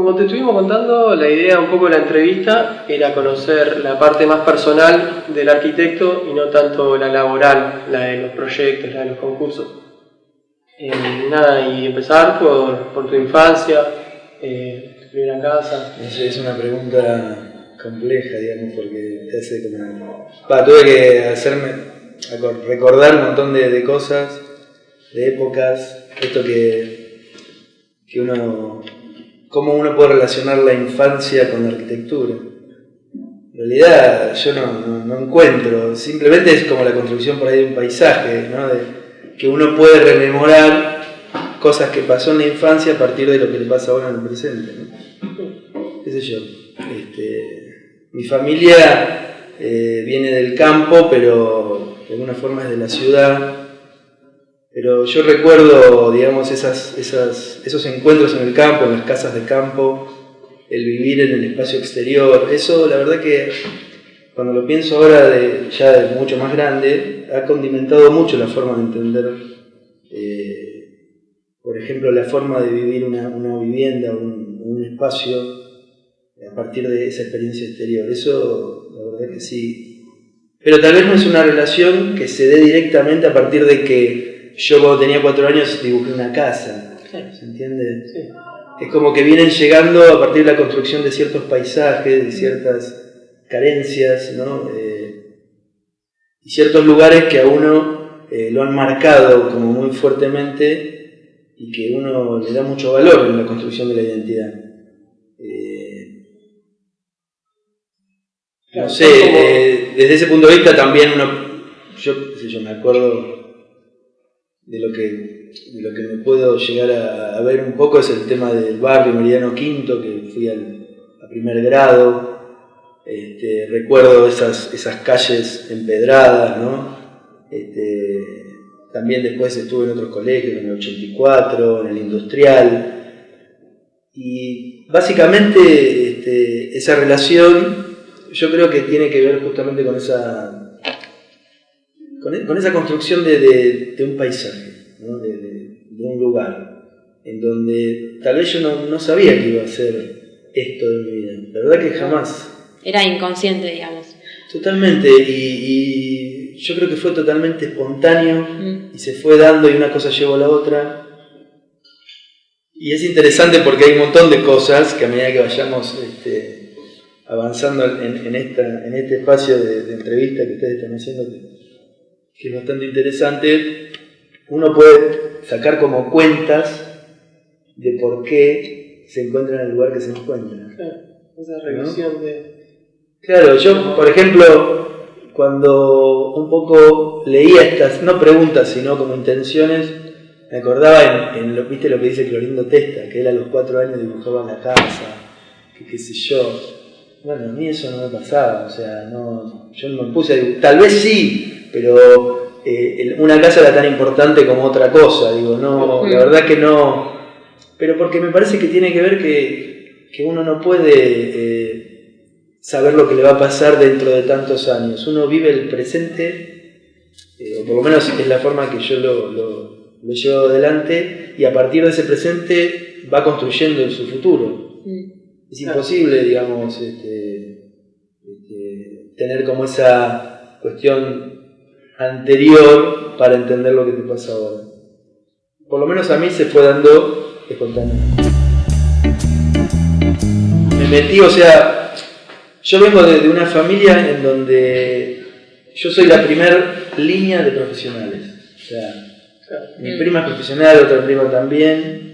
Como te estuvimos contando, la idea un poco de la entrevista era conocer la parte más personal del arquitecto y no tanto la laboral, la de los proyectos, la de los concursos. Y empezar por tu infancia, tu primera casa. No sé, es una pregunta compleja, digamos, porque te hace como... tuve que recordar un montón de cosas, de épocas, esto que uno... cómo uno puede relacionar la infancia con la arquitectura. En realidad yo no encuentro, simplemente es como la construcción por ahí de un paisaje, ¿no? Que uno puede rememorar cosas que pasó en la infancia a partir de lo que le pasa ahora en el presente, ¿no? ¿Qué sé yo? Mi familia viene del campo, pero de alguna forma es de la ciudad. Pero yo recuerdo, digamos, esos encuentros en el campo, en las casas de campo, el vivir en el espacio exterior. Eso, la verdad que, cuando lo pienso ahora, ya de mucho más grande, ha condimentado mucho la forma de entender, por ejemplo, la forma de vivir una vivienda, un espacio, a partir de esa experiencia exterior. Eso, la verdad que sí. Pero tal vez no es una relación que se dé directamente a partir de que yo cuando tenía 4 años dibujé una casa, ¿se entiende? Sí. Es como que vienen llegando a partir de la construcción de ciertos paisajes, de ciertas carencias, ¿no? Y ciertos lugares que a uno lo han marcado como muy fuertemente y que uno le da mucho valor en la construcción de la identidad. No sé, desde ese punto de vista también yo me acuerdo de lo que me puedo llegar a ver un poco es el tema del barrio Meridiano Quinto, que fui a primer grado. Recuerdo esas calles empedradas, ¿no? También después estuve en otros colegios, en el 84, en el Industrial. Y básicamente esa relación yo creo que tiene que ver justamente con esa construcción de un paisaje, ¿no? de un lugar, en donde tal vez yo no sabía que iba a ser esto de mi vida. La verdad que jamás. Era inconsciente, digamos. Totalmente, y yo creo que fue totalmente espontáneo, y se fue dando y una cosa llevó a la otra. Y es interesante porque hay un montón de cosas que a medida que vayamos avanzando en este espacio de entrevista que ustedes están haciendo, que es bastante interesante, uno puede sacar como cuentas de por qué se encuentra en el lugar que se encuentra. Claro, esa revisión, ¿no? Claro, yo, por ejemplo, cuando un poco leía estas, no preguntas, sino como intenciones, me acordaba ¿viste lo que dice Clorindo Testa? Que él a los 4 años dibujaba la casa, que qué sé yo. Bueno, a mí eso no me pasaba, o sea, yo no me puse a dibujar. Tal vez sí, pero una casa era tan importante como otra cosa, digo, no, la verdad que no. Pero porque me parece que tiene que ver que uno no puede saber lo que le va a pasar dentro de tantos años. Uno vive el presente, o por lo menos es la forma que yo lo llevo adelante, y a partir de ese presente va construyendo su futuro. Es imposible, digamos, tener como esa cuestión anterior para entender lo que te pasa ahora. Por lo menos a mí se fue dando espontáneamente. Me metí, o sea, yo vengo de una familia en donde yo soy la primera línea de profesionales. O sea, mi prima es profesional, otra prima también.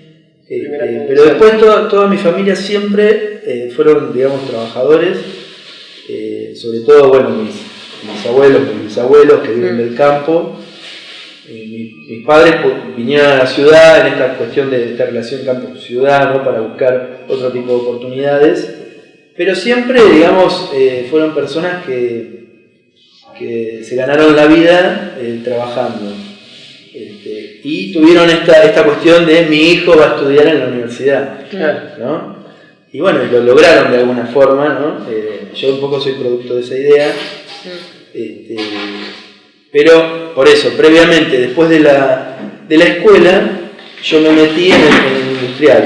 Pero después toda mi familia siempre fueron, digamos, trabajadores, sobre todo, bueno, mis abuelos, mis abuelos que viven del campo. Mis padres vinieron a la ciudad en esta cuestión de esta relación campo-ciudad, ¿no? Para buscar otro tipo de oportunidades, pero siempre, digamos, fueron personas que se ganaron la vida trabajando. Y tuvieron esta cuestión de mi hijo va a estudiar en la universidad, ¿no? Y bueno, lo lograron de alguna forma, ¿no? Yo un poco soy producto de esa idea, pero por eso, previamente, después de la escuela, yo me metí en el industrial.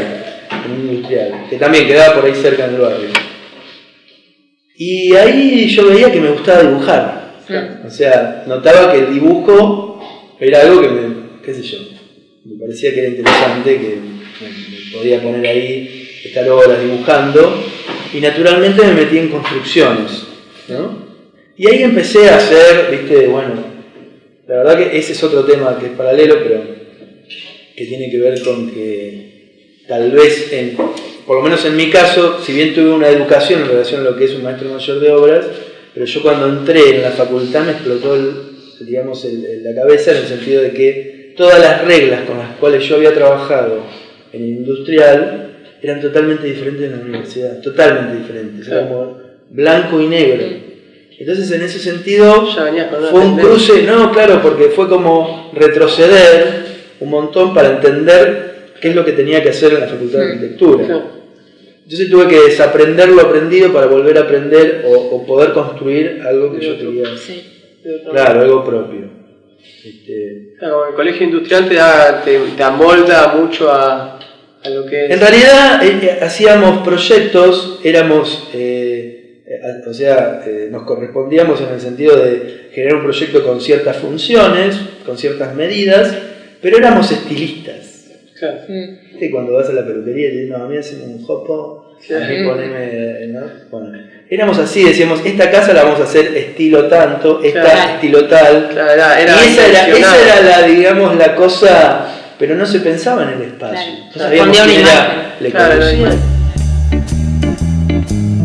en un industrial, que también quedaba por ahí cerca del barrio. Y ahí yo veía que me gustaba dibujar. O sea, notaba que el dibujo era algo que me parecía que era interesante, que me podía poner ahí, estar horas dibujando, y naturalmente me metí en construcciones, ¿no? Y ahí empecé a hacer, la verdad que ese es otro tema que es paralelo, pero que tiene que ver con que tal vez, por lo menos en mi caso, si bien tuve una educación en relación a lo que es un maestro mayor de obras, pero yo cuando entré en la facultad me explotó la cabeza, en el sentido de que todas las reglas con las cuales yo había trabajado en el industrial eran totalmente diferentes en la universidad, totalmente diferentes, era como blanco y negro. Entonces en ese sentido fue un cruce, porque fue como retroceder un montón para entender qué es lo que tenía que hacer en la Facultad de Arquitectura. Entonces tuve que desaprender lo aprendido para volver a aprender o poder construir algo que yo quería. Claro, algo propio. Claro, el colegio industrial te amolda mucho a lo que es. En realidad hacíamos proyectos, éramos, nos correspondíamos en el sentido de generar un proyecto con ciertas funciones, con ciertas medidas, pero éramos estilistas. Claro. ¿Viste? Cuando vas a la peluquería y dices, no, a mí hacen un jopo, a mí poneme, ¿no? Bueno, éramos así, decíamos, esta casa la vamos a hacer estilo tanto, esta estilo tal. Claro, y esa era la cosa, pero no se pensaba en el espacio. Claro. No sabíamos quién era, le conocían.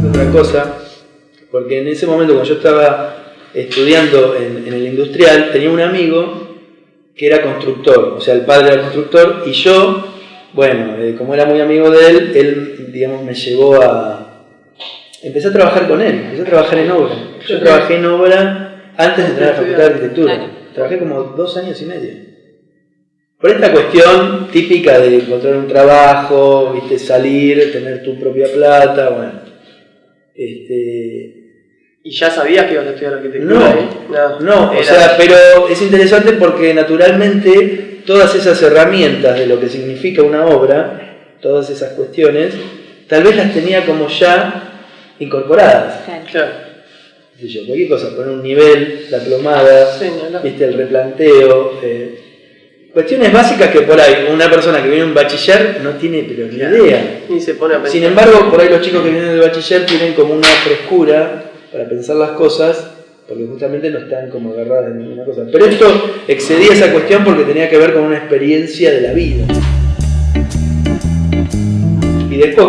Otra cosa, porque en ese momento cuando yo estaba estudiando en el industrial, tenía un amigo que era constructor, o sea, el padre era constructor, y yo, como era muy amigo de él, digamos, me llevó empecé a trabajar con él, empecé a trabajar en obra. Yo trabajé en obra antes de entrar a la Facultad de Arquitectura, trabajé como 2 años y medio. Por esta cuestión típica de encontrar un trabajo, salir, tener tu propia plata, ¿Y ya sabías que ibas a estudiar arquitectura? No, pero es interesante porque naturalmente todas esas herramientas de lo que significa una obra, todas esas cuestiones, tal vez las tenía como ya incorporadas. Claro. Cualquier cosa, poner un nivel, la plomada, el replanteo, cuestiones básicas que por ahí una persona que viene de un bachiller no tiene ni idea. Ni se pone a pensar. Sin embargo, por ahí los chicos que vienen del bachiller tienen como una frescura para pensar las cosas, porque justamente no están como agarradas en ninguna cosa. Pero esto excedía esa cuestión porque tenía que ver con una experiencia de la vida. Y después,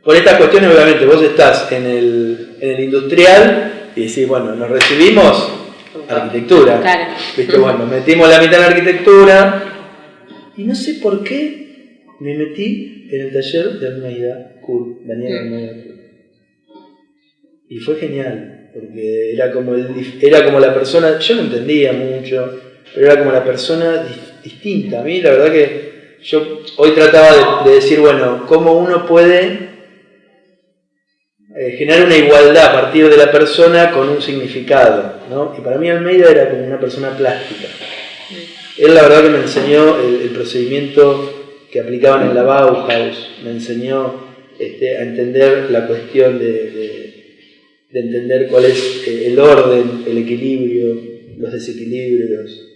por estas cuestiones obviamente vos estás en el industrial y decís, nos recibimos arquitectura. Claro. Metimos la mitad en arquitectura y no sé por qué me metí en el taller de Almeida Kur, Daniel Almeida Kur. Y fue genial, porque era como la persona, yo no entendía mucho, pero era como la persona distinta. A mí la verdad que yo hoy trataba de decir, cómo uno puede generar una igualdad a partir de la persona con un significado, ¿no? Y para mí Almeida era como una persona plástica. Él la verdad que me enseñó el procedimiento que aplicaban en la Bauhaus, me enseñó a entender la cuestión de entender cuál es el orden, el equilibrio, los desequilibrios,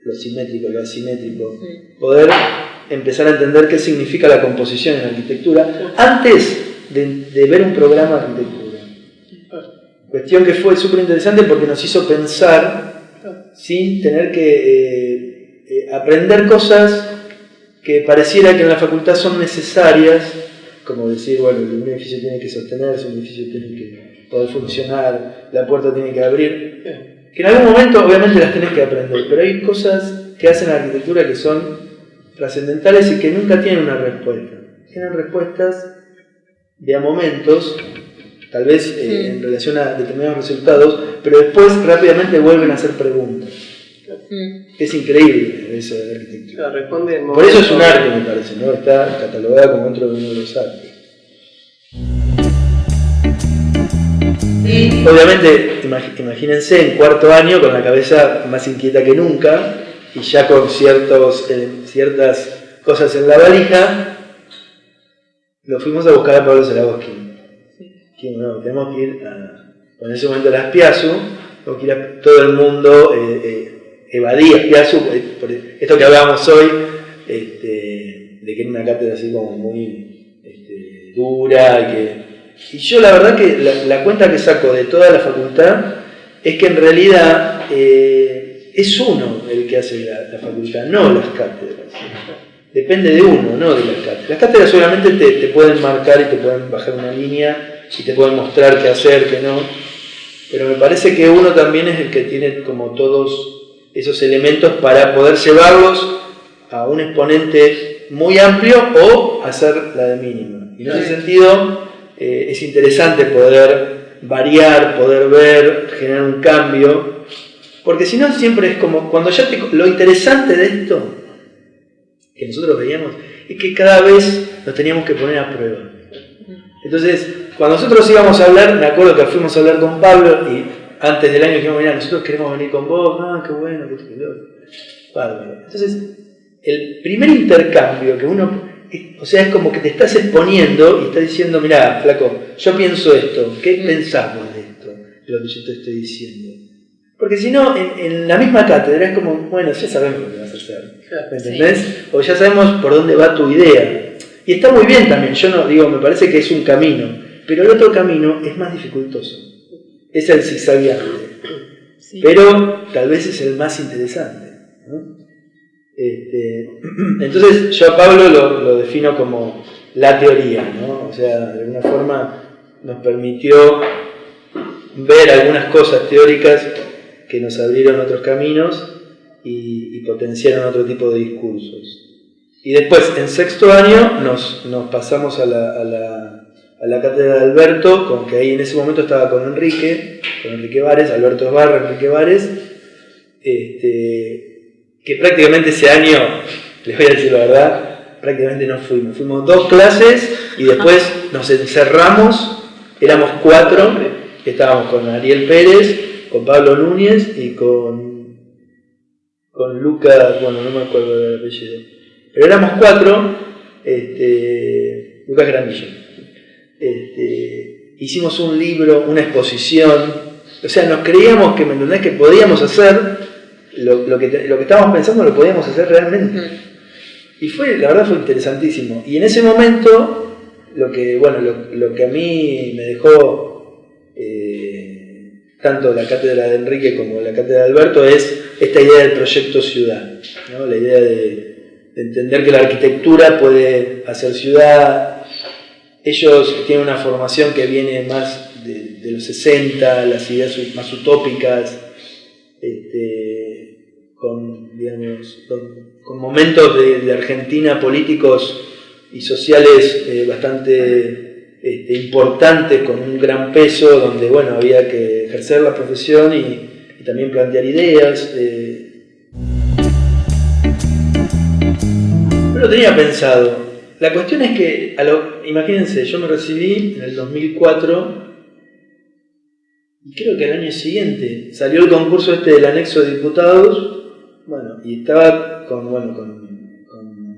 lo simétrico, lo asimétrico. Poder empezar a entender qué significa la composición en la arquitectura antes de ver un programa de arquitectura. Cuestión que fue súper interesante porque nos hizo pensar sin tener que aprender cosas que pareciera que en la facultad son necesarias, como decir, un edificio tiene que sostenerse, un edificio tiene que poder funcionar, la puerta tiene que abrir, que en algún momento obviamente las tenés que aprender, pero hay cosas que hacen la arquitectura que son trascendentales y que nunca tienen una respuesta. Tienen respuestas de a momentos, tal vez en relación a determinados resultados, pero después rápidamente vuelven a hacer preguntas. Es increíble eso de la arquitectura. Por eso es un arte, me parece, ¿no? Está catalogada como otro de uno de los artes. Y obviamente, imagínense en 4º año con la cabeza más inquieta que nunca y ya con ciertas cosas en la valija, lo fuimos a buscar a Pablo Zaragoski. Sí. No, tenemos que ir en ese momento a la Spiazu, tenemos que ir a todo el mundo, evadía Spiazu, por esto que hablábamos hoy, de que era una cátedra así como muy dura, y yo la verdad que la cuenta que saco de toda la facultad es que en realidad es uno el que hace la facultad, no las cátedras. Depende de uno, no de las cátedras. Las cátedras solamente te pueden marcar y te pueden bajar una línea y te pueden mostrar qué hacer, qué no. Pero me parece que uno también es el que tiene como todos esos elementos para poder llevarlos a un exponente muy amplio o hacer la de mínima. Y en ese sentido es interesante poder variar, poder ver, generar un cambio, porque si no siempre es como cuando ya lo interesante de esto que nosotros veíamos es que cada vez nos teníamos que poner a prueba. Entonces, cuando nosotros íbamos a hablar, me acuerdo que fuimos a hablar con Pablo y antes del año dijimos, mira, nosotros queremos venir con vos, qué bueno, qué bárbaro. Entonces, el primer intercambio que uno, o sea, es como que te estás exponiendo y estás diciendo, mira, flaco, yo pienso esto, ¿qué pensamos de esto? De lo que yo te estoy diciendo. Porque si no, en la misma cátedra es como, bueno, ya sabemos lo que vas a hacer, ¿me entendés? Sí. O ya sabemos por dónde va tu idea. Y está muy bien también, yo no digo, me parece que es un camino, pero el otro camino es más dificultoso. Es el zigzagueante. Sí. Pero tal vez es el más interesante, ¿no? Entonces yo a Pablo lo defino como la teoría, ¿no? O sea, de alguna forma nos permitió ver algunas cosas teóricas que nos abrieron otros caminos y potenciaron otro tipo de discursos. Y después, en sexto año, nos pasamos a la cátedra de Alberto, que ahí en ese momento estaba con Enrique Vares, Alberto Esbarra, Enrique Vares, que prácticamente ese año, les voy a decir la verdad, prácticamente no fuimos. Fuimos 2 clases y después nos encerramos, éramos 4, estábamos con Ariel Pérez, con Pablo Núñez y con Lucas, bueno, no me acuerdo del apellido, pero éramos 4, Lucas Granillo. Hicimos un libro, una exposición, o sea, nos creíamos que, ¿me entendés?, que podíamos hacer lo que estábamos pensando, lo podíamos hacer realmente. Y la verdad fue interesantísimo. Y en ese momento, lo que a mí me dejó tanto la cátedra de Enrique como la cátedra de Alberto es esta idea del proyecto ciudad, ¿no? La idea de entender que la arquitectura puede hacer ciudad. Ellos tienen una formación que viene más de los 60, las ideas más utópicas, con momentos de Argentina políticos y sociales bastante importantes, con un gran peso, donde había que ejercer la profesión y también plantear ideas. No lo tenía pensado. La cuestión es que, imagínense, yo me recibí en el 2004 y creo que al año siguiente salió el concurso del anexo de diputados, y estaba con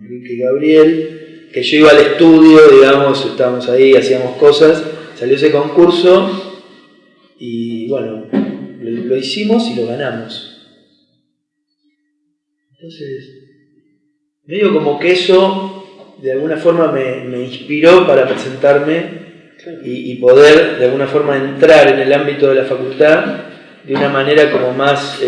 Enrique y Gabriel, que yo iba al estudio, digamos, estábamos ahí, hacíamos cosas, salió ese concurso y lo hicimos y lo ganamos. Entonces, medio como que eso de alguna forma me inspiró para presentarme y poder de alguna forma entrar en el ámbito de la facultad de una manera como más,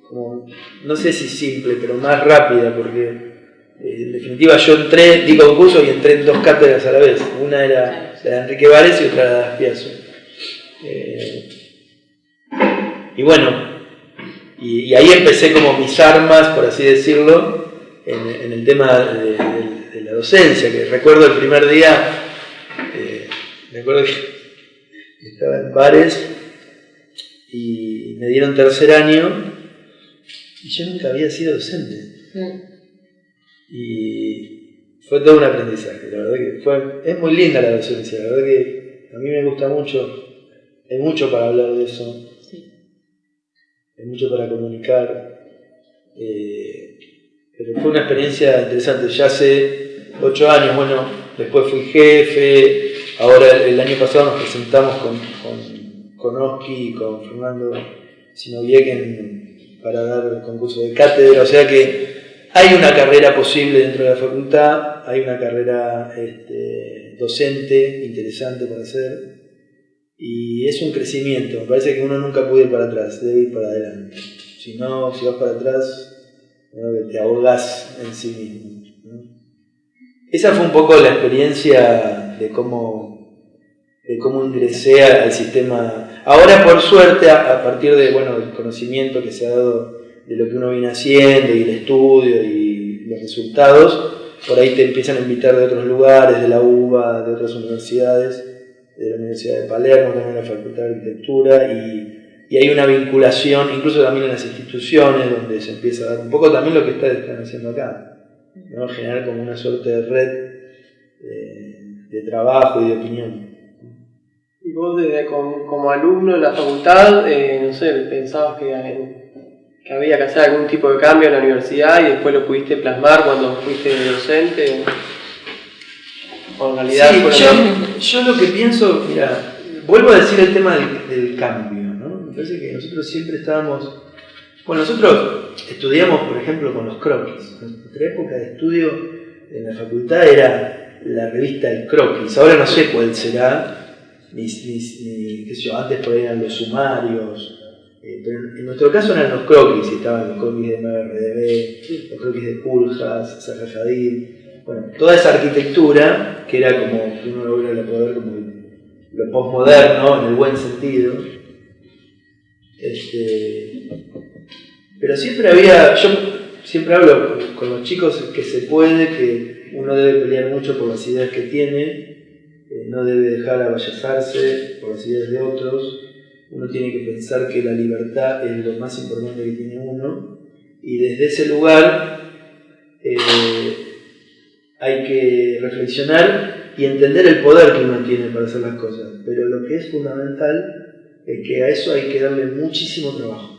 como, no sé si simple, pero más rápida, porque en definitiva yo di concurso y entré en 2 cátedras a la vez. Una era la de Enrique Vares y otra la de Spiazu. Y ahí empecé como mis armas, por así decirlo, en el tema de la docencia, que recuerdo el primer día, me acuerdo que estaba en Vares y me dieron 3er año y yo nunca había sido docente. Y fue todo un aprendizaje, la verdad que es muy linda la docencia, la verdad que a mí me gusta mucho, hay mucho para hablar de eso. Hay mucho para comunicar, pero fue una experiencia interesante. Ya hace 8 años, después fui jefe, ahora el año pasado nos presentamos con Oski y con Fernando Sinoviec para dar el concurso de cátedra, o sea que hay una carrera posible dentro de la facultad, hay una carrera docente interesante para hacer y es un crecimiento. Me parece que uno nunca puede ir para atrás, debe ir para adelante. Si no, si vas para atrás, te ahogás en sí mismo, ¿no? Esa fue un poco la experiencia de cómo ingresé al sistema. Ahora, por suerte, a partir de el conocimiento que se ha dado de lo que uno viene haciendo y el estudio y los resultados, por ahí te empiezan a invitar de otros lugares, de la UBA, de otras universidades, de la Universidad de Palermo, también de la Facultad de Arquitectura, y hay una vinculación, incluso también en las instituciones, donde se empieza a dar un poco también lo que están haciendo acá, ¿no? Generar como una suerte de red de trabajo y de opinión. Y vos como alumno en la facultad, no sé, pensabas que había que hacer algún tipo de cambio en la universidad y después lo pudiste plasmar cuando fuiste docente, o en realidad yo lo que pienso, mira, vuelvo a decir el tema del cambio, ¿no? Me parece que nosotros siempre nosotros estudiamos, por ejemplo, con los croquis. Nuestra época de estudio en la facultad era la revista El Croquis, ahora no sé cuál será, ni qué sé yo, antes por ahí eran los sumarios, pero en nuestro caso eran los croquis, y estaban los croquis de MRDB, los croquis de Puljas, Zaha Hadid, toda esa arquitectura que era como, que uno logra ver como lo postmoderno en el buen sentido. Pero siempre yo siempre hablo con los chicos que se puede, que uno debe pelear mucho por las ideas que tiene, no debe dejar avallazarse por las ideas de otros, uno tiene que pensar que la libertad es lo más importante que tiene uno, y desde ese lugar hay que reflexionar y entender el poder que uno tiene para hacer las cosas, pero lo que es fundamental es que a eso hay que darle muchísimo trabajo.